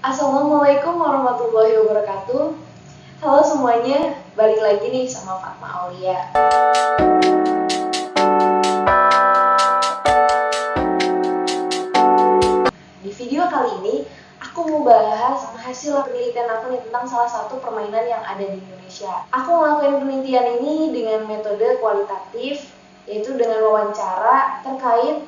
Assalamualaikum warahmatullahi wabarakatuh. Halo semuanya, balik lagi nih sama Fatma Aulia. Di video kali ini, aku mau bahas hasil penelitian aku nih tentang salah satu permainan yang ada di Indonesia. Aku ngelakuin penelitian ini dengan metode kualitatif, yaitu dengan wawancara terkait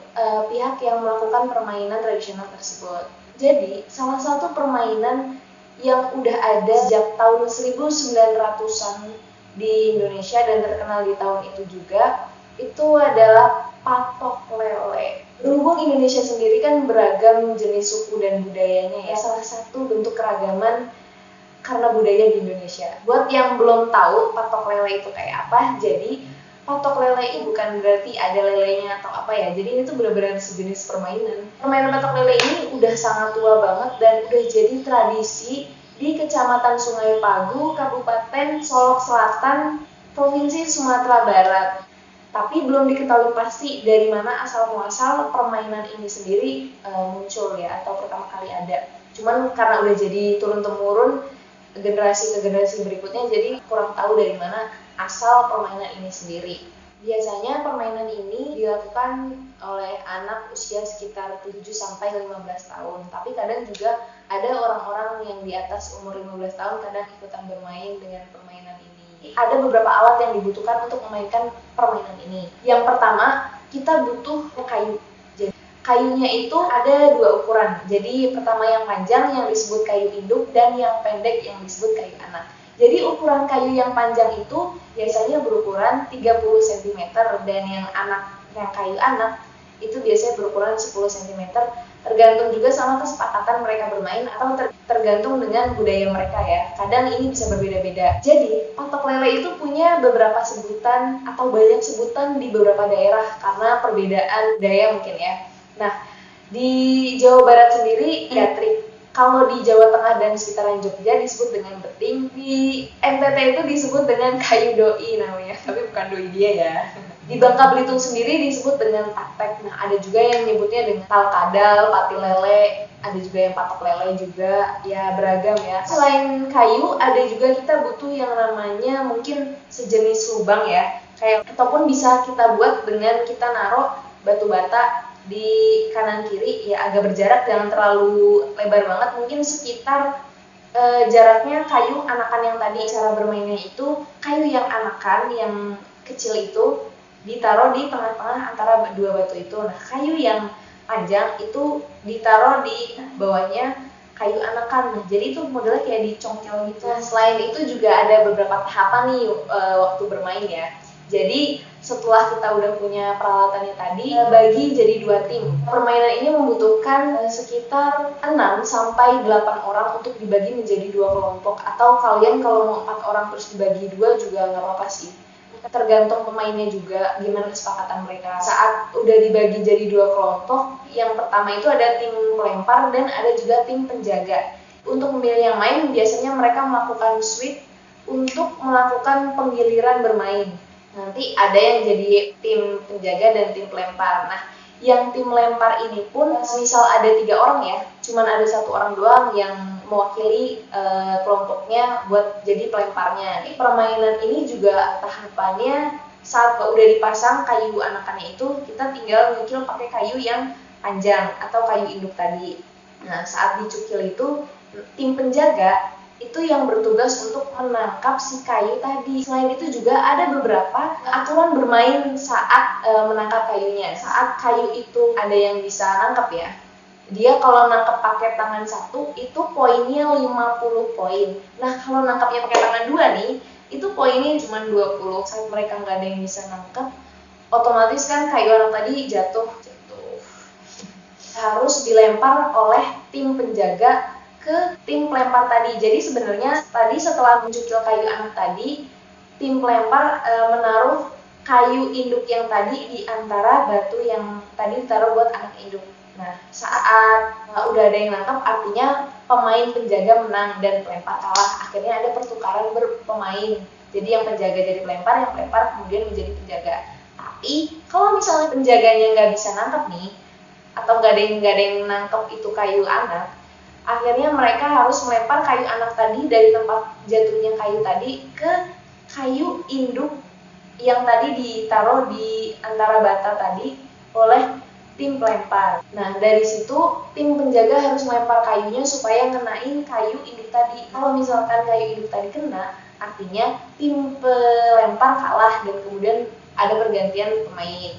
pihak yang melakukan permainan tradisional tersebut. Jadi, salah satu permainan yang udah ada sejak tahun 1900-an di Indonesia dan terkenal di tahun itu juga, itu adalah patok lele. Berhubung Indonesia sendiri kan beragam jenis suku dan budayanya ya, salah satu bentuk keragaman karena budaya di Indonesia. Buat yang belum tahu patok lele itu kayak apa, jadi patok lele ini bukan berarti ada lelenya atau apa ya, jadi ini tuh benar-benar sejenis permainan. Permainan patok lele ini udah sangat tua banget dan udah jadi tradisi di Kecamatan Sungai Pagu, Kabupaten Solok Selatan, Provinsi Sumatera Barat. Tapi belum diketahui pasti dari mana asal-muasal permainan ini sendiri muncul ya, atau pertama kali ada. Cuman karena udah jadi turun-temurun generasi ke generasi berikutnya, jadi kurang tahu dari mana asal permainan ini sendiri. Biasanya permainan ini dilakukan oleh anak usia sekitar 7-15 tahun. Tapi kadang juga ada orang-orang yang di atas umur 15 tahun kadang ikutan bermain dengan permainan ini. Ada beberapa alat yang dibutuhkan untuk memainkan permainan ini. Yang pertama, kita butuh kayu. Jadi, kayunya itu ada dua ukuran. Jadi pertama yang panjang yang disebut kayu induk dan yang pendek yang disebut kayu anak. Jadi ukuran kayu yang panjang itu biasanya berukuran 30 cm dan yang kayu anak itu biasanya berukuran 10 cm. Tergantung juga sama kesepakatan mereka bermain atau tergantung dengan budaya mereka ya. Kadang ini bisa berbeda-beda. Jadi, patok lele itu punya beberapa sebutan atau banyak sebutan di beberapa daerah karena perbedaan budaya mungkin ya. Nah, di Jawa Barat sendiri gatrik. Kalau di Jawa Tengah dan sekitaran Jogja disebut dengan beting, di NTT itu disebut dengan kayu doi namanya, tapi bukan doi dia ya. Di Bangka Belitung sendiri disebut dengan patek. Nah, ada juga yang nyebutnya dengan talkadal, pati lele, ada juga yang patok lele juga, ya beragam ya. Selain kayu, ada juga kita butuh yang namanya mungkin sejenis lubang ya, kayak ataupun bisa kita buat dengan kita naruh batu bata di kanan kiri ya, agak berjarak, jangan terlalu lebar banget, mungkin sekitar jaraknya kayu anakan yang tadi. Cara bermainnya itu kayu yang anakan yang kecil itu ditaruh di tengah-tengah antara dua batu itu. Nah, kayu yang panjang itu ditaruh di bawahnya kayu anakan. Nah, jadi itu modelnya kayak dicongkel gitu. Nah, selain itu juga ada beberapa tahapan nih waktu bermain ya. Jadi setelah kita udah punya peralatannya tadi, bagi jadi dua tim. Permainan ini membutuhkan sekitar 6-8 orang untuk dibagi menjadi dua kelompok. Atau kalian kalau mau 4 orang terus dibagi dua juga nggak apa-apa sih. Tergantung pemainnya juga gimana kesepakatan mereka. Saat udah dibagi jadi dua kelompok, yang pertama itu ada tim pelempar dan ada juga tim penjaga. Untuk memilih yang main, biasanya mereka melakukan sweep untuk melakukan penggiliran bermain. Nanti ada yang jadi tim penjaga dan tim pelempar. Nah, yang tim lempar ini pun misal ada 3 orang ya, cuman ada 1 orang doang yang mewakili kelompoknya buat jadi pelemparnya. Permainan ini juga tahapannya saat udah dipasang kayu anakannya itu, kita tinggal nyukil pakai kayu yang panjang atau kayu induk tadi. Nah, saat dicukil itu, tim penjaga itu yang bertugas untuk menangkap si kayu tadi. Selain itu juga ada beberapa aturan bermain saat menangkap kayunya. Saat kayu itu ada yang bisa nangkap ya, dia kalau nangkap pakai tangan satu itu poinnya 50 poin. Nah, kalau nangkapnya pakai tangan dua nih, itu poinnya cuma 20. Saat mereka nggak ada yang bisa nangkap, otomatis kan kayu anak tadi jatuh. Harus dilempar oleh tim penjaga ke tim pelempar tadi. Jadi sebenarnya tadi setelah mencukil kayu anak tadi, tim pelempar menaruh kayu induk yang tadi di antara batu yang tadi ditaruh buat anak induk. Nah, saat udah ada yang nangkap, artinya pemain penjaga menang dan pelempar kalah. Akhirnya ada pertukaran berpemain. Jadi yang penjaga jadi pelempar, yang pelempar kemudian menjadi penjaga. Tapi kalau misalnya penjaganya nggak bisa nangkap nih, atau nggak ada yang nangkep itu kayu anak, Akhirnya mereka harus melempar kayu anak tadi dari tempat jatuhnya kayu tadi ke kayu induk yang tadi ditaruh di antara bata tadi oleh tim pelempar. Nah, dari situ tim penjaga harus melempar kayunya supaya ngenain kayu induk tadi. Kalau misalkan kayu induk tadi kena, artinya tim pelempar kalah dan kemudian ada pergantian pemain.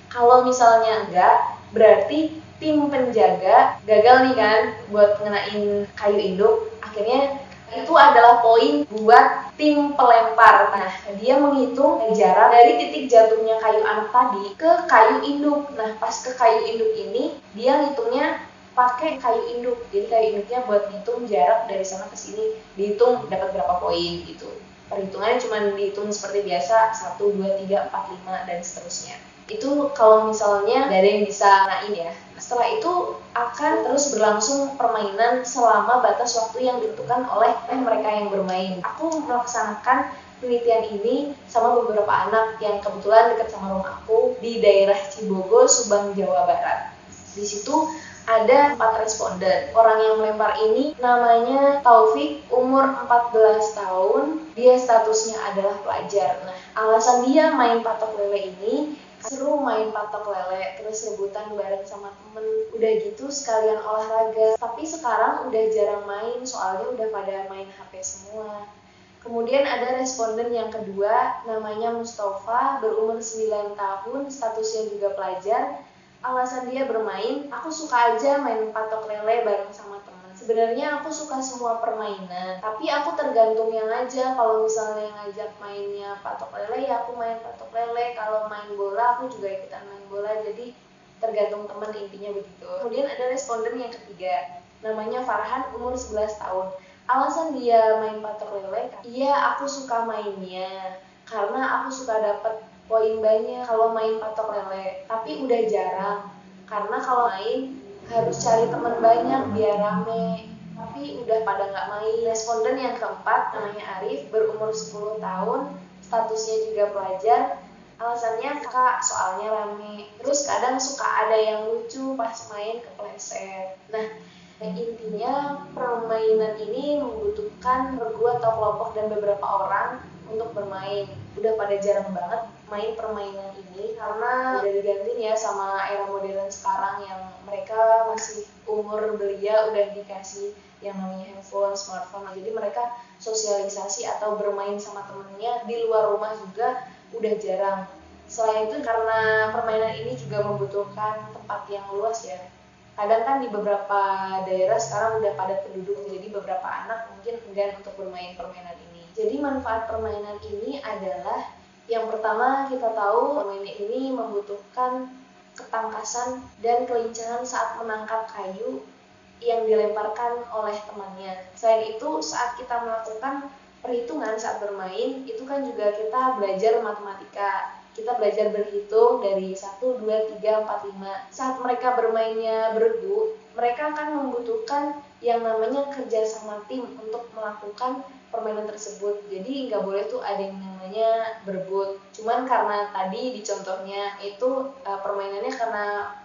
Kalau misalnya enggak, berarti tim penjaga gagal nih kan buat ngenain kayu induk. Akhirnya itu adalah poin buat tim pelempar. Nah, dia menghitung jarak dari titik jatuhnya kayu anak tadi ke kayu induk. Nah, pas ke kayu induk ini, dia ngitungnya pakai kayu induk. Jadi kayu induknya buat ngitung jarak dari sana ke sini, dihitung dapat berapa poin gitu. Perhitungannya cuma dihitung seperti biasa, 1, 2, 3, 4, 5, dan seterusnya. Itu kalau misalnya gak ada yang bisa nain ya. Setelah itu akan terus berlangsung permainan selama batas waktu yang ditentukan oleh mereka yang bermain. Aku melaksanakan penelitian ini sama beberapa anak yang kebetulan dekat sama rumah aku di daerah Cibogo, Subang, Jawa Barat. Di situ ada 4 responden. Orang yang melempar ini namanya Taufik, umur 14 tahun. Dia statusnya adalah pelajar. Nah, alasan dia main patok lele ini seru main patok lele, terus rebutan bareng sama temen. Udah gitu sekalian olahraga. Tapi sekarang udah jarang main, soalnya udah pada main HP semua. Kemudian ada responden yang kedua, namanya Mustafa, berumur 9 tahun, statusnya juga pelajar. Alasan dia bermain, aku suka aja main patok lele bareng sama temen. Sebenarnya aku suka semua permainan, tapi aku tergantung yang aja. Kalau misalnya ngajak mainnya patok lele, ya aku main patok lele. Kalau main bola, aku juga ikutan main bola. Jadi tergantung teman, intinya begitu. Kemudian ada responden yang ketiga, namanya Farhan, umur 11 tahun. Alasan dia main patok lele, iya aku suka mainnya, karena aku suka dapet poin banyak kalau main patok lele. Tapi udah jarang, karena kalau main harus cari teman banyak biar rame, tapi udah pada nggak main. Responden yang keempat namanya Arif, berumur 10 tahun, statusnya juga pelajar. Alasannya kakak soalnya rame, terus kadang suka ada yang lucu pas main kepleset. Nah, intinya permainan ini membutuhkan regu atau kelompok dan beberapa orang untuk bermain. Udah pada jarang banget main permainan ini karena udah diganti ya sama era modern sekarang yang mereka masih umur belia udah dikasih yang namanya handphone, smartphone. Jadi mereka sosialisasi atau bermain sama temennya di luar rumah juga udah jarang. Selain itu karena permainan ini juga membutuhkan tempat yang luas ya. Kadang kan di beberapa daerah sekarang udah padat penduduk, jadi beberapa anak mungkin enggan untuk bermain permainan ini. Jadi manfaat permainan ini adalah yang pertama, kita tahu permainan ini membutuhkan ketangkasan dan kelincahan saat menangkap kayu yang dilemparkan oleh temannya. Selain itu, saat kita melakukan perhitungan saat bermain, itu kan juga kita belajar matematika. Kita belajar berhitung dari 1, 2, 3, 4, 5. Saat mereka bermainnya beregu, mereka akan membutuhkan yang namanya kerja sama tim untuk melakukan permainan tersebut. Jadi nggak boleh tuh ada yang namanya berebut. Cuman karena tadi di contohnya itu permainannya karena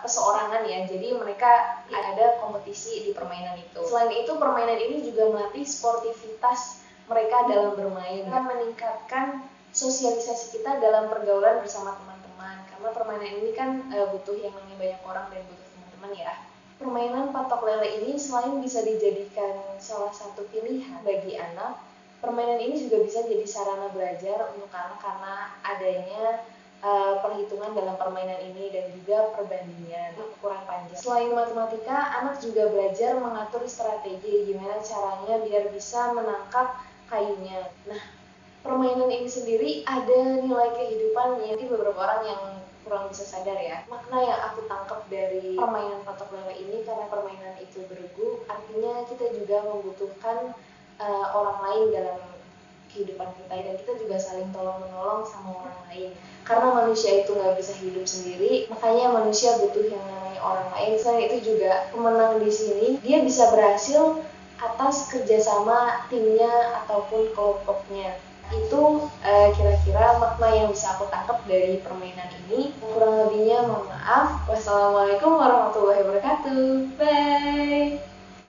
perseorangan ya, jadi mereka ada kompetisi di permainan itu. Selain itu, permainan ini juga melatih sportivitas mereka dalam bermain, dan meningkatkan sosialisasi kita dalam pergaulan bersama teman-teman. Karena permainan ini kan butuh yang namanya banyak orang dan butuh teman-teman ya. Permainan patok lele ini selain bisa dijadikan salah satu pilihan bagi anak, permainan ini juga bisa jadi sarana belajar untuk anak karena adanya perhitungan dalam permainan ini dan juga perbandingan ukuran panjang. Selain matematika, anak juga belajar mengatur strategi gimana caranya biar bisa menangkap kayunya. Nah, permainan ini sendiri ada nilai kehidupannya. Jadi beberapa orang yang kurang bisa sadar ya, makna yang aku tangkap dari permainan patok lele ini, karena permainan itu beregu, artinya kita juga membutuhkan orang lain dalam kehidupan kita, dan kita juga saling tolong menolong sama orang lain. Karena manusia itu nggak bisa hidup sendiri, makanya manusia butuh yang namanya orang lain. Selain itu juga pemenang di sini dia bisa berhasil atas kerjasama timnya ataupun kelompoknya. Itu kira-kira makna yang bisa aku tangkap dari permainan ini. Kurang lebihnya mohon maaf. Wassalamualaikum warahmatullahi wabarakatuh. Bye.